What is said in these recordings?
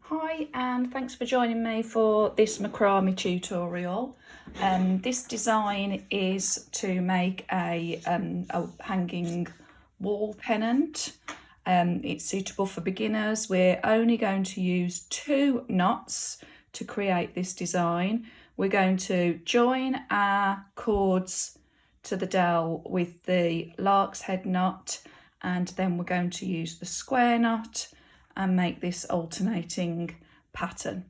Hi and thanks for joining me for this macrame tutorial. This design is to make a hanging wall pennant. It's suitable for beginners. We're only going to use 2 knots to create this design. We're going to join our cords to the dowel with the lark's head knot, and then we're going to use the square knot and make this alternating pattern.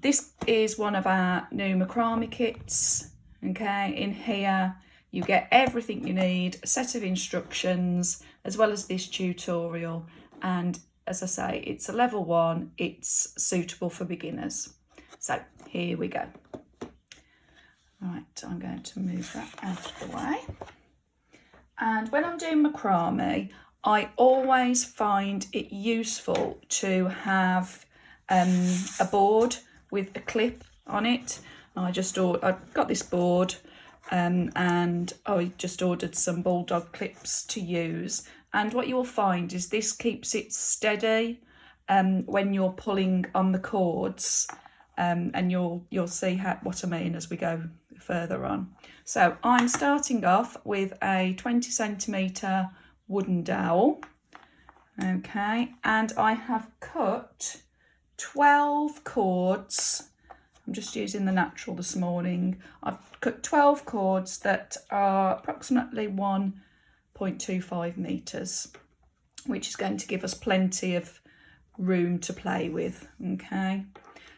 This is one of our new macrame kits. Okay, in here you get everything you need, a set of instructions as well as this tutorial, and as I say, it's a level 1, it's suitable for beginners. So here we go. Right, I'm going to move that out of the way. And when I'm doing macrame, I always find it useful to have a board with a clip on it. I got this board and I just ordered some bulldog clips to use. And what you will find is this keeps it steady when you're pulling on the cords, and you'll see what I mean as we go further on. So I'm starting off with a 20 centimetre wooden dowel, okay, and I have cut 12 cords. I'm just using the natural this morning. I've cut 12 cords that are approximately 1.25 metres, which is going to give us plenty of room to play with. Okay,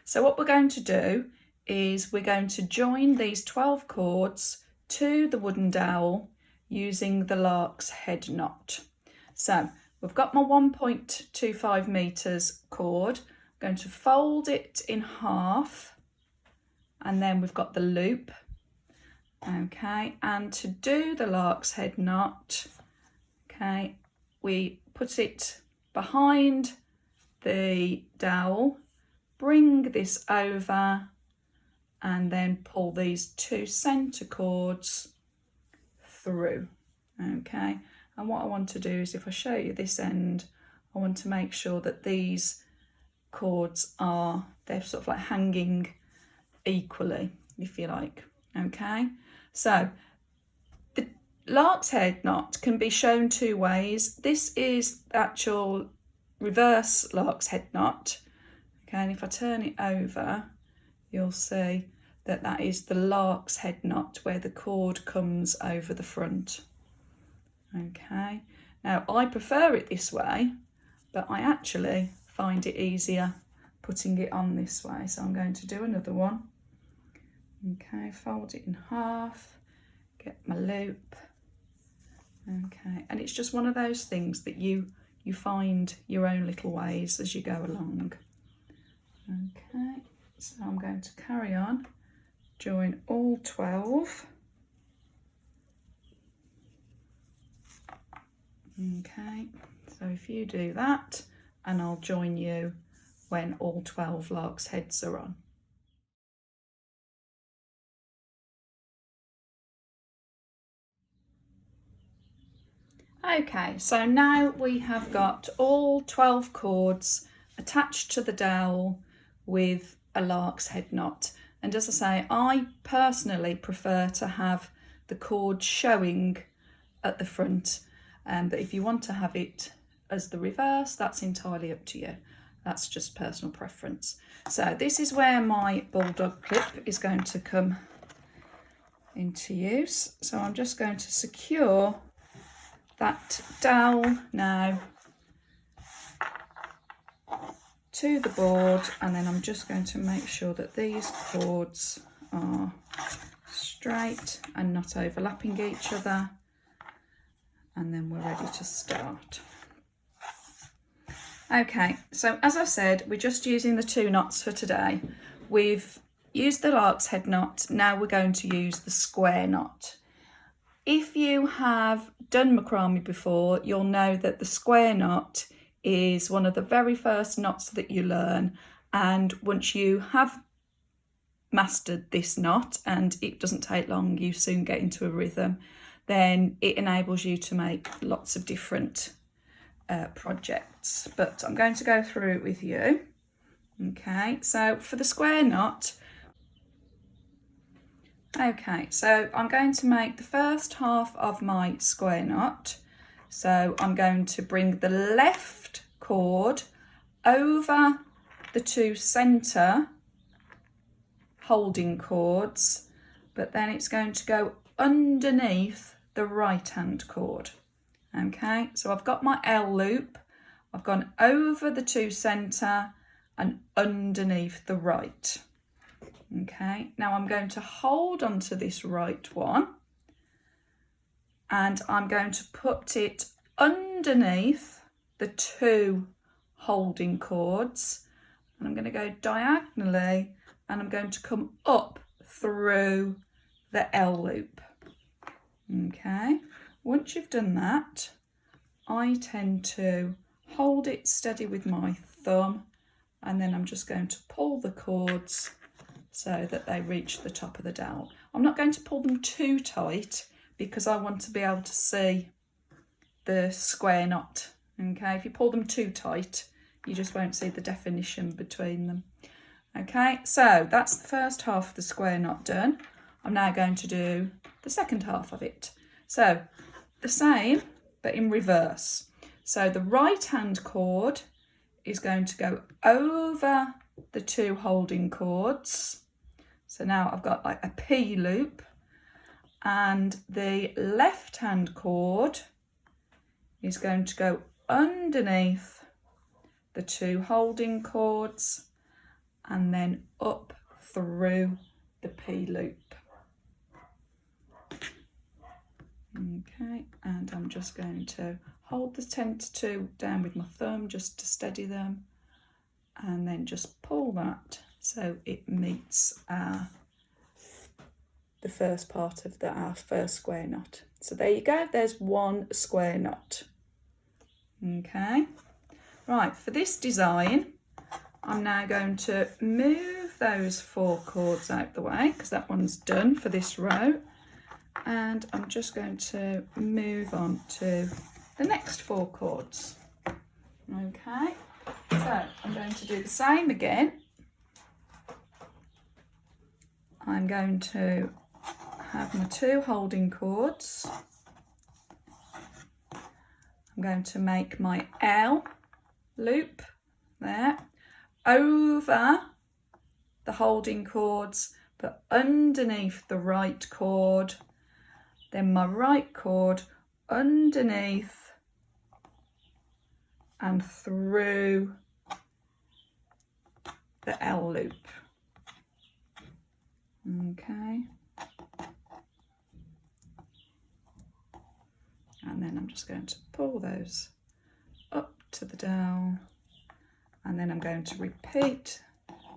so what we're going to do is we're going to join these 12 cords to the wooden dowel using the lark's head knot. So we've got my 1.25 metres cord. I'm going to fold it in half, and then we've got the loop. Okay, and to do the lark's head knot, okay, we put it behind the dowel, bring this over, and then pull these 2 centre cords through. Okay, and what I want to do is, if I show you this end, I want to make sure that these cords they're sort of like hanging equally, if you like. Okay, so the lark's head knot can be shown 2 ways. This is the actual reverse lark's head knot. Okay, and if I turn it over, you'll see that that is the lark's head knot, where the cord comes over the front. Okay, now I prefer it this way, but I actually find it easier putting it on this way, so I'm going to do another one. Okay, fold it in half, get my loop. Okay, and it's just one of those things that you find your own little ways as you go along. Okay, so I'm going to carry on, join all 12. Okay, so if you do that, and I'll join you when all 12 lark's heads are on. Okay, so now we have got all 12 cords attached to the dowel with a lark's head knot. And as I say, I personally prefer to have the cord showing at the front, but if you want to have it as the reverse, that's entirely up to you. That's just personal preference. So this is where my bulldog clip is going to come into use. So I'm just going to secure that dowel now to the board, and then I'm just going to make sure that these cords are straight and not overlapping each other, and then we're ready to start. Okay, so as I said, we're just using the 2 knots for today. We've used the lark's head knot, now we're going to use the square knot. If you have done macrame before, you'll know that the square knot is one of the very first knots that you learn, and once you have mastered this knot, and it doesn't take long, you soon get into a rhythm, then it enables you to make lots of different projects. But I'm going to go through it with you. Okay, so for the square knot, okay, so I'm going to make the first half of my square knot. So I'm going to bring the left cord over the 2 centre holding cords, but then it's going to go underneath the right hand cord. Okay, so I've got my L loop, I've gone over the 2 centre and underneath the right. Okay, now I'm going to hold onto this right one and I'm going to put it underneath the 2 holding cords, and I'm going to go diagonally and I'm going to come up through the L loop. Okay, once you've done that, I tend to hold it steady with my thumb, and then I'm just going to pull the cords so that they reach the top of the dowel. I'm not going to pull them too tight because I want to be able to see the square knot. Okay, if you pull them too tight, you just won't see the definition between them. Okay, so that's the first half of the square knot done. I'm now going to do the second half of it. So the same, but in reverse. So the right hand cord is going to go over the 2 holding cords. So now I've got like a P loop, and the left hand cord is going to go underneath the 2 holding cords and then up through the P loop. Okay, and I'm just going to hold the 10 to 2 down with my thumb just to steady them, and then just pull that so it meets the first part of our first square knot. So there you go, there's 1 square knot. Okay, right, for this design I'm now going to move those 4 cords out the way because that one's done for this row, and I'm just going to move on to the next 4 cords. Okay, so I'm going to do the same again. I'm going to have my 2 holding cords. I'm going to make my L loop there over the holding cords but underneath the right cord, then my right cord underneath and through the L loop. Okay, and then I'm just going to pull those up to the dowel, and then I'm going to repeat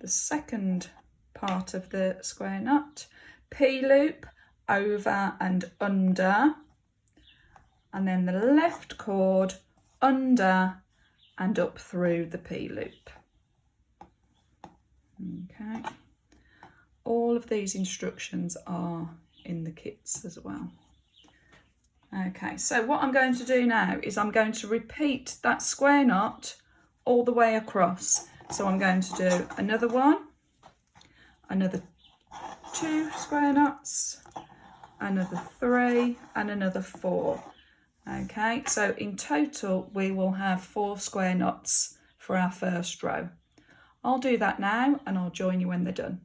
the second part of the square knot, P loop over and under, and then the left cord under and up through the P loop. Okay, all of these instructions are in the kits as well. Okay, so what I'm going to do now is I'm going to repeat that square knot all the way across. So I'm going to do another one, another 2 square knots, another 3 and another 4. Okay, so in total we will have 4 square knots for our first row. I'll do that now and I'll join you when they're done.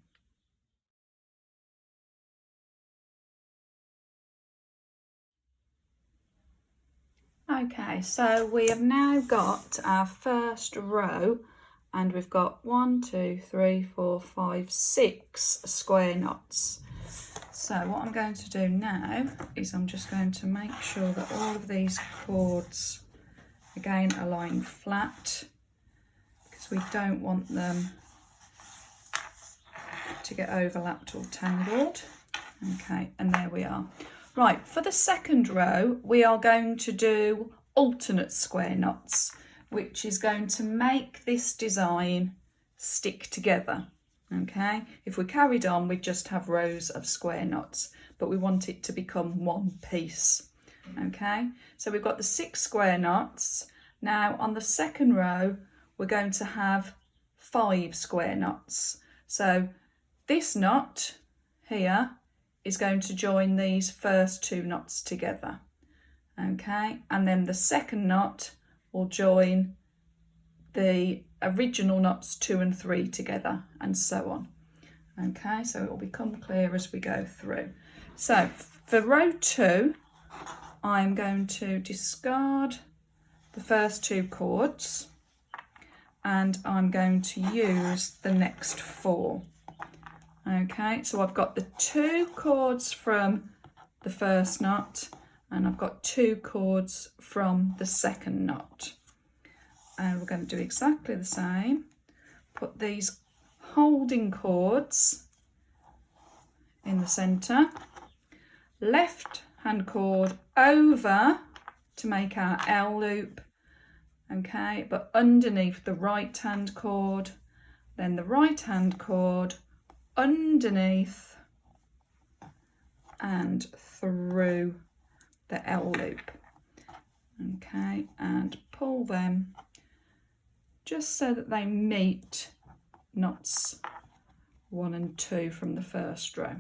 Okay, so we have now got our first row, and we've got 1, 2, 3, 4, 5, 6 square knots. So what I'm going to do now is I'm just going to make sure that all of these cords again are lying flat, because we don't want them to get overlapped or tangled. Okay, and there we are. Right, for the second row, we are going to do alternate square knots, which is going to make this design stick together. Okay, if we carried on, we'd just have rows of square knots, but we want it to become one piece. Okay, so we've got the 6 square knots. Now on the second row, we're going to have 5 square knots. So this knot here is going to join these first 2 knots together. Okay, and then the second knot will join the original knots 2 and 3 together, and so on. Okay, so it will become clear as we go through. So for row 2, I'm going to discard the first 2 cords and I'm going to use the next 4. Okay, so I've got the 2 cords from the first knot and I've got 2 cords from the second knot. And we're going to do exactly the same. Put these holding cords in the centre, left hand cord over to make our L loop, okay, but underneath the right hand cord, then the right hand cord underneath and through the L loop, okay, and pull them just so that they meet knots 1 and 2 from the first row.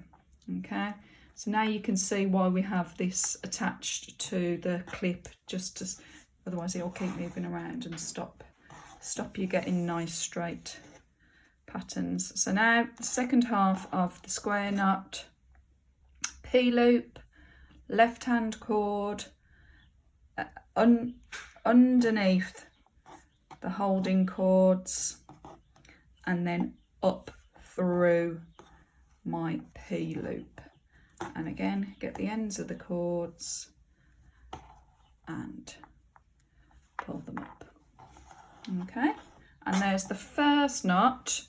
Okay, so now you can see why we have this attached to the clip, just to, otherwise it'll keep moving around and stop you getting nice straight patterns. So now the second half of the square knot, P-loop, left hand cord underneath the holding cords and then up through my P-loop, and again get the ends of the cords and pull them up. Okay, and there's the first knot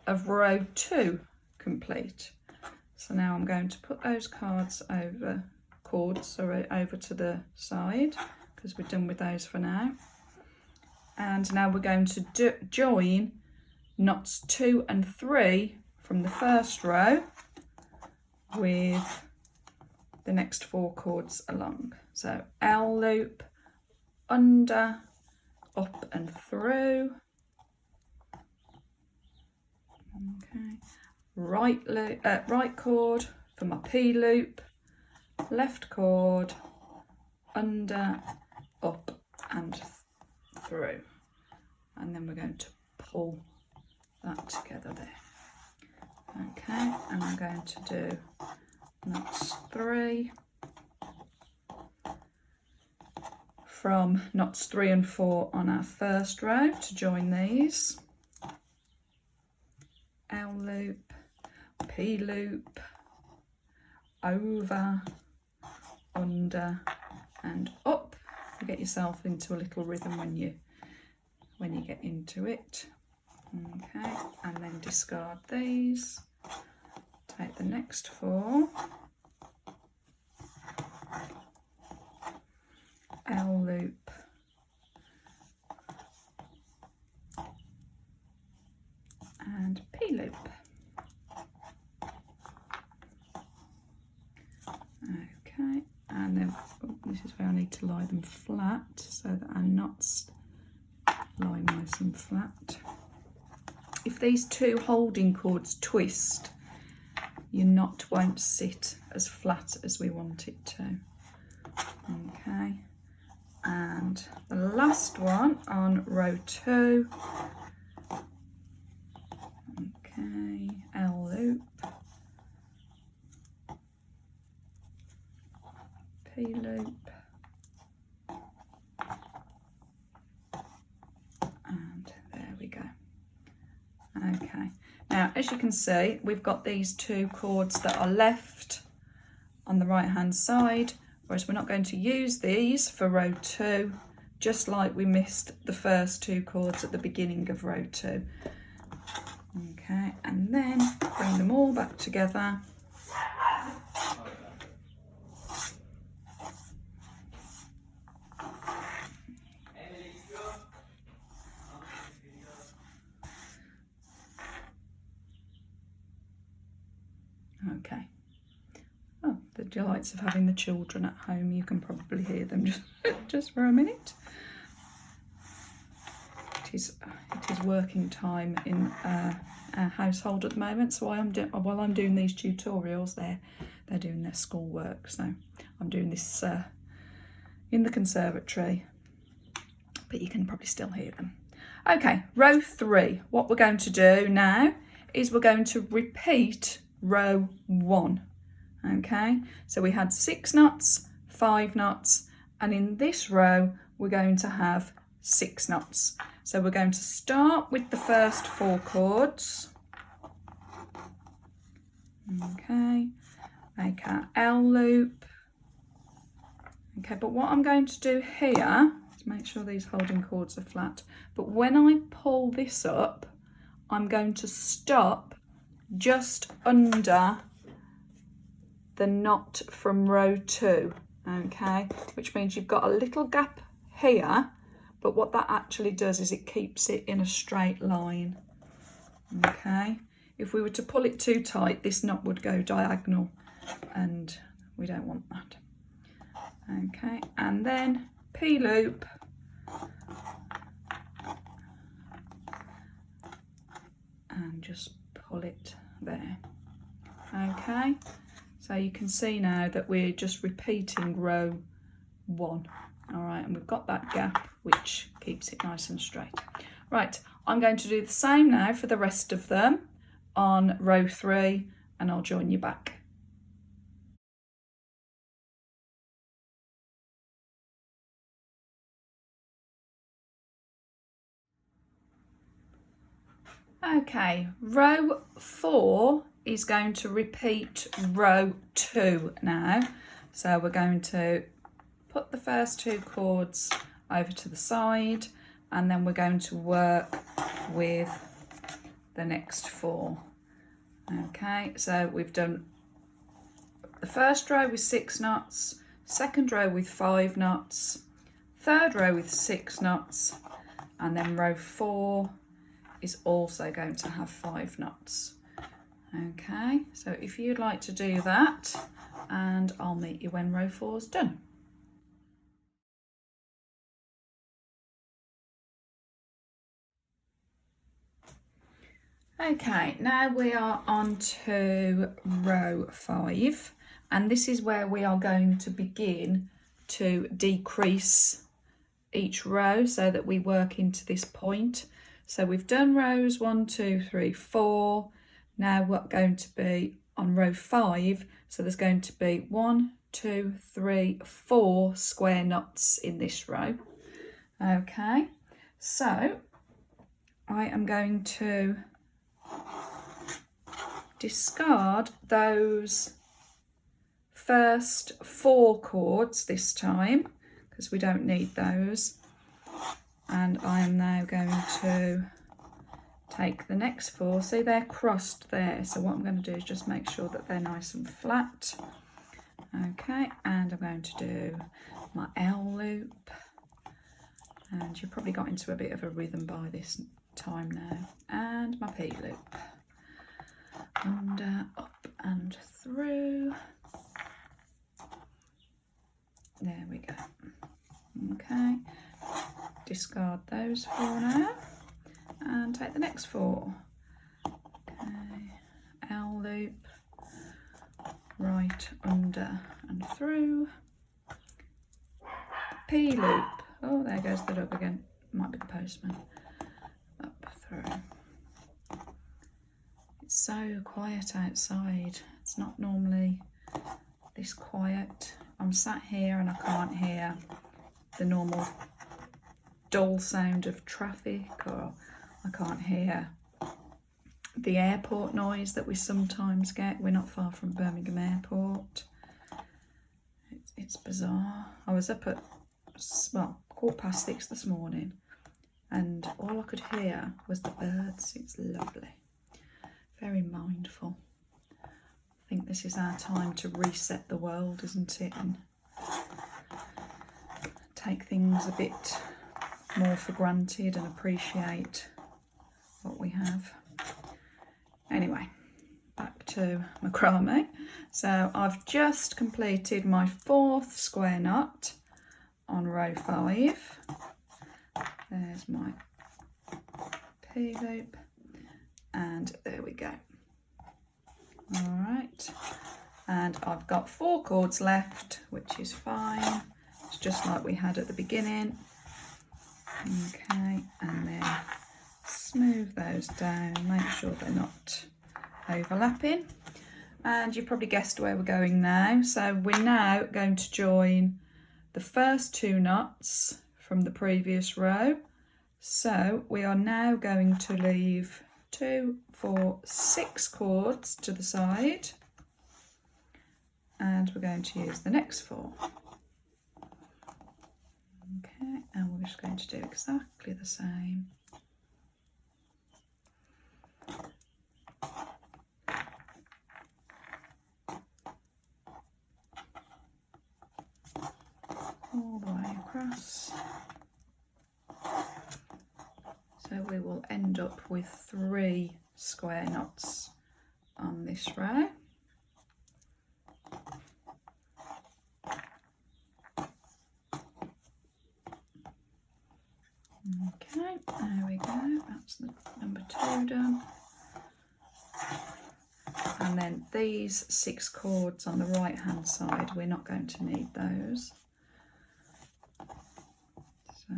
of row 2 complete. So now I'm going to put those cords over to the side because we're done with those for now. And now we're going to join knots 2 and 3 from the first row with the next 4 cords along. So L loop, under, up and through. Okay, right cord for my P loop, left cord, under, up and through, and then we're going to pull that together there. Okay, and I'm going to do knots 3 from knots 3 and 4 on our first row to join these. L loop, P loop, over, under and up. You get yourself into a little rhythm when you get into it. Okay, and then discard these, take the next 4, L loop, and P loop. Okay, and then this is where I need to lie them flat so that our knots lie nice and flat. If these 2 holding cords twist, your knot won't sit as flat as we want it to. Okay, and the last one on row 2. Okay, L loop, P loop, and there we go. Okay, now as you can see, we've got these 2 cords that are left on the right hand side, whereas we're not going to use these for row 2, just like we missed the first 2 cords at the beginning of row 2. Okay, and then bring them all back together. Okay. Oh, the delights of having the children at home. You can probably hear them just for a minute. is working time in our household at the moment. So while I'm doing these tutorials, they're doing their schoolwork. So I'm doing this in the conservatory, but you can probably still hear them. Okay, row 3. What we're going to do now is we're going to repeat row 1. Okay, so we had 6 knots, 5 knots, and in this row we're going to have 6 knots. So we're going to start with the first 4 cords. Okay, make our L loop. Okay, but what I'm going to do here is make sure these holding cords are flat. But when I pull this up, I'm going to stop just under the knot from row 2. Okay, which means you've got a little gap here, but what that actually does is it keeps it in a straight line. Okay, if we were to pull it too tight, this knot would go diagonal, and we don't want that. Okay, and then P loop, and just pull it there. Okay, so you can see now that we're just repeating row 1. All right, and we've got that gap which keeps it nice and straight. Right, I'm going to do the same now for the rest of them on row 3, and I'll join you back. Okay, row 4 is going to repeat row 2 now. So we're going to put the first 2 cords over to the side, and then we're going to work with the next 4. Okay, so we've done the first row with 6 knots, second row with 5 knots, third row with 6 knots, and then row 4 is also going to have 5 knots. Okay, so if you'd like to do that, and I'll meet you when row 4 is done. Okay, now we are on to row 5, and this is where we are going to begin to decrease each row so that we work into this point. So we've done rows 1, 2, 3, 4. Now we're going to be on row 5, so there's going to be 1, 2, 3, 4 square knots in this row. Okay, so I am going to discard those first 4 cords this time because we don't need those, and I am now going to take the next 4. See, they're crossed there, so what I'm going to do is just make sure that they're nice and flat. Okay, and I'm going to do my L loop, and you've probably got into a bit of a rhythm by this time now, and my P loop, under, up and through. There we go. Okay, discard those 4 now and take the next 4. Okay, L loop, right, under and through, P loop. Oh, there goes the dog again. Might be the postman. Up through. It's so quiet outside. It's not normally this quiet. I'm sat here and I can't hear the normal dull sound of traffic, or I can't hear the airport noise that we sometimes get. We're not far from Birmingham Airport. It's bizarre. I was up at, well, 6:15 this morning, and all I could hear was the birds. It's lovely. Very mindful. I think this is our time to reset the world, isn't it? And take things a bit more for granted and appreciate what we have. Anyway, back to macrame. So I've just completed my 4th square knot on row 5. There's my P-loop, and there we go. All right, and I've got 4 cords left, which is fine. It's just like we had at the beginning. Okay, and then smooth those down, make sure they're not overlapping. And you probably guessed where we're going now. So we're now going to join the first 2 knots from the previous row. So we are now going to leave 2, 4, 6 cords to the side, and we're going to use the next 4. Okay, and we're just going to do exactly the same. All the way across. So we will end up with 3 square knots on this row. Okay, there we go, that's the number 2 done. And then these 6 cords on the right hand side, we're not going to need those. So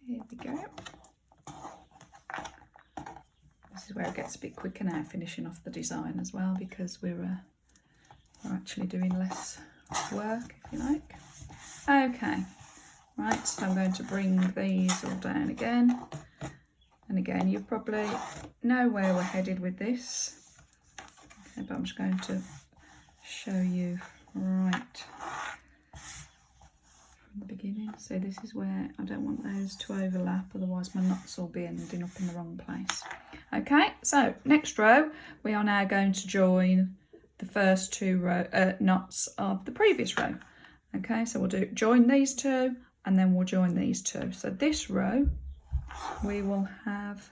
here we go. This is where it gets a bit quicker now, finishing off the design as well, because we're actually doing less work, if you like. Okay, right, so I'm going to bring these all down again. And again, you probably know where we're headed with this. Okay, but I'm just going to show you right from the beginning. So this is where I don't want those to overlap, otherwise my knots will be ending up in the wrong place. Okay, so next row, we are now going to join the first 2 knots of the previous row. Okay, so we'll join these 2, and then we'll join these 2. So this row, we will have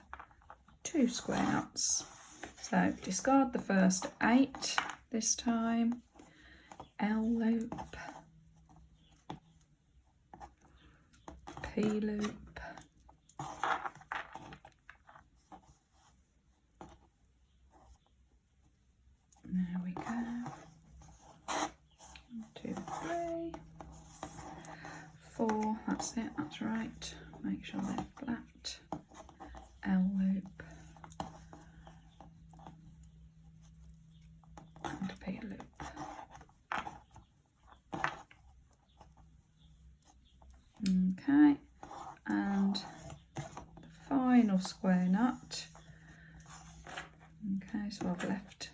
2 square knots. So discard the first 8 this time, L loop, P loop, there we go, 1, 2, 3, 4, that's it, that's right, make sure they're flat, L loop, and P loop. Okay, and the final square knot. Okay, so I've left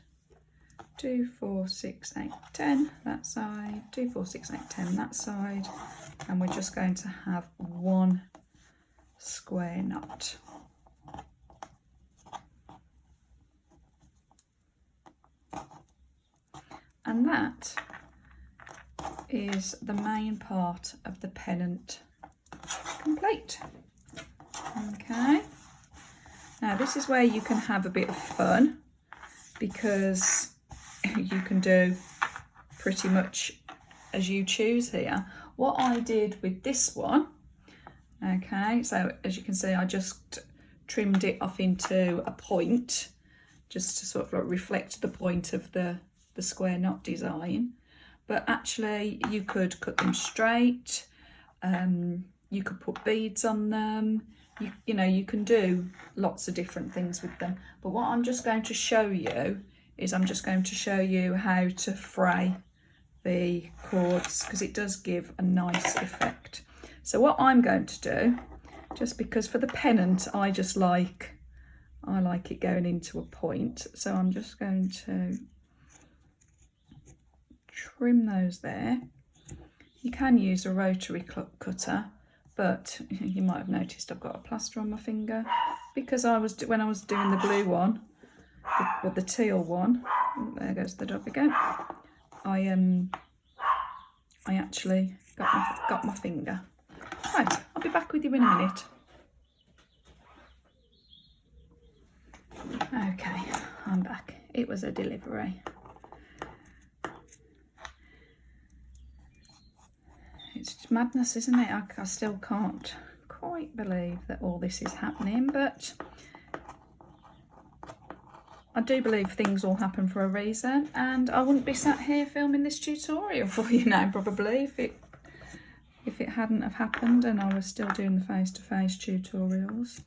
2, 4, 6, 8, 10 that side, 2, 4, 6, 8, 10 that side, and we're just going to have 1 square knot. And that is the main part of the pennant complete. Okay, now this is where you can have a bit of fun, because you can do pretty much as you choose here. What I did with this one, okay, so as you can see, I just trimmed it off into a point, just to sort of like reflect the point of the square knot design. But actually you could cut them straight, you could put beads on them, you know, you can do lots of different things with them. But what I'm just going to show you is I'm just going to show you how to fray the cords, because it does give a nice effect. So what I'm going to do, just because for the pennant I like it going into a point, so I'm just going to trim those there. You can use a rotary cutter, but you might have noticed I've got a plaster on my finger, because when I was doing the blue one, with the teal one, there goes the dog again, I actually got my finger. Right, I'll be back with you in a minute. Okay, I'm back. It was a delivery. It's madness, isn't it? I still can't quite believe that all this is happening, but I do believe things all happen for a reason, and I wouldn't be sat here filming this tutorial for you now probably if it hadn't have happened and I was still doing the face-to-face tutorials.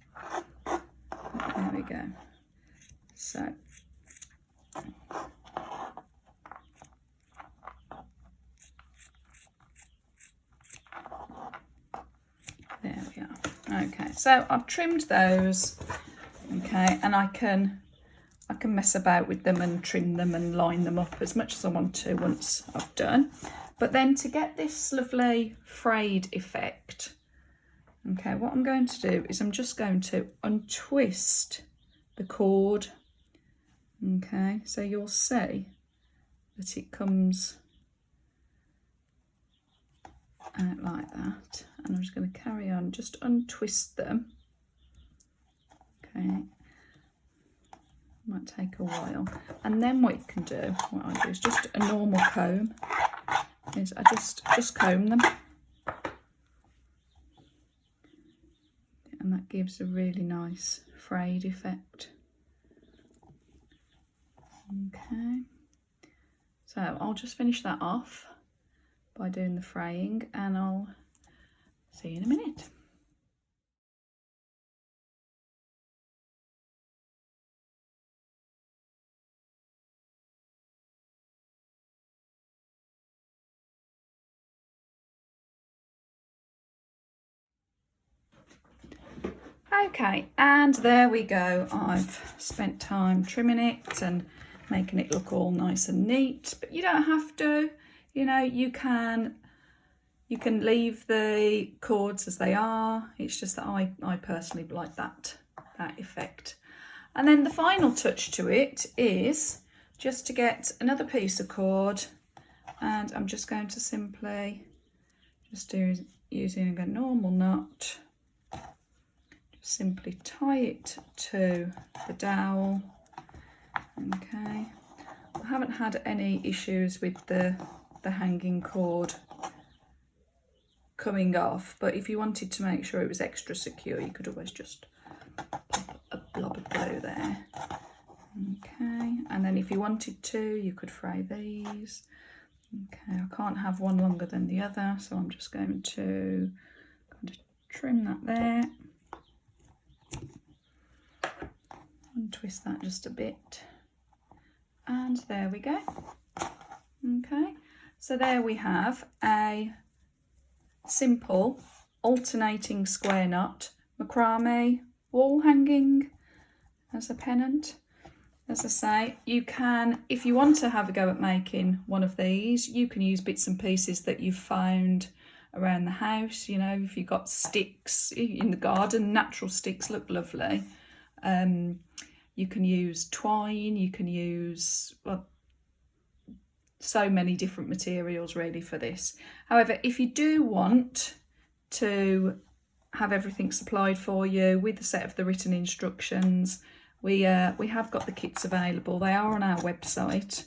There we go. So there we are. Okay, so I've trimmed those. Okay, and I can mess about with them and trim them and line them up as much as I want to once I've done. But then to get this lovely frayed effect, okay, what I'm going to do is I'm just going to untwist the cord. Okay, so you'll see that it comes out like that, and I'm just going to carry on, just untwist them. Okay, might take a while, and then what you can do, what I do is just a normal comb, is I just comb them, and that gives a really nice frayed effect. Okay, so I'll just finish that off by doing the fraying, and I'll see you in a minute. Okay, and there we go. I've spent time trimming it and making it look all nice and neat, but you don't have to, you know, you can leave the cords as they are. It's just that I personally like that effect. And then the final touch to it is just to get another piece of cord, and I'm just going to simply just using a normal knot, simply tie it to the dowel. Okay, I haven't had any issues with the hanging cord coming off, but if you wanted to make sure it was extra secure, you could always just pop a blob of glue there. Okay, and then if you wanted to, you could fray these. Okay, I can't have one longer than the other, so I'm just going to kind of trim that there. Untwist that just a bit, and there we go. Okay, so there we have a simple alternating square knot macrame wall hanging as a pennant. As I say, you can, if you want to have a go at making one of these, you can use bits and pieces that you've found around the house. You know, if you've got sticks in the garden, natural sticks look lovely. You can use twine, you can use, well, so many different materials really for this. However, if you do want to have everything supplied for you with a set of the written instructions, we have got the kits available. They are on our website.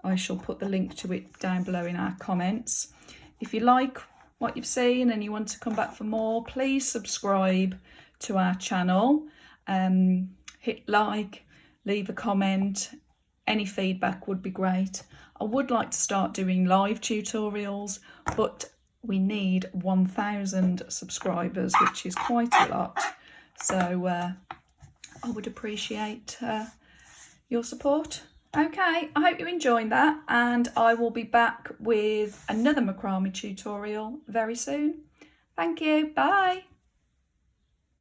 I shall put the link to it down below in our comments. If you like what you've seen and you want to come back for more, please subscribe to our channel. Hit like, leave a comment. Any feedback would be great. I would like to start doing live tutorials, but we need 1,000 subscribers, which is quite a lot. So I would appreciate your support. Okay, I hope you're enjoying that, and I will be back with another macrame tutorial very soon. Thank you, bye.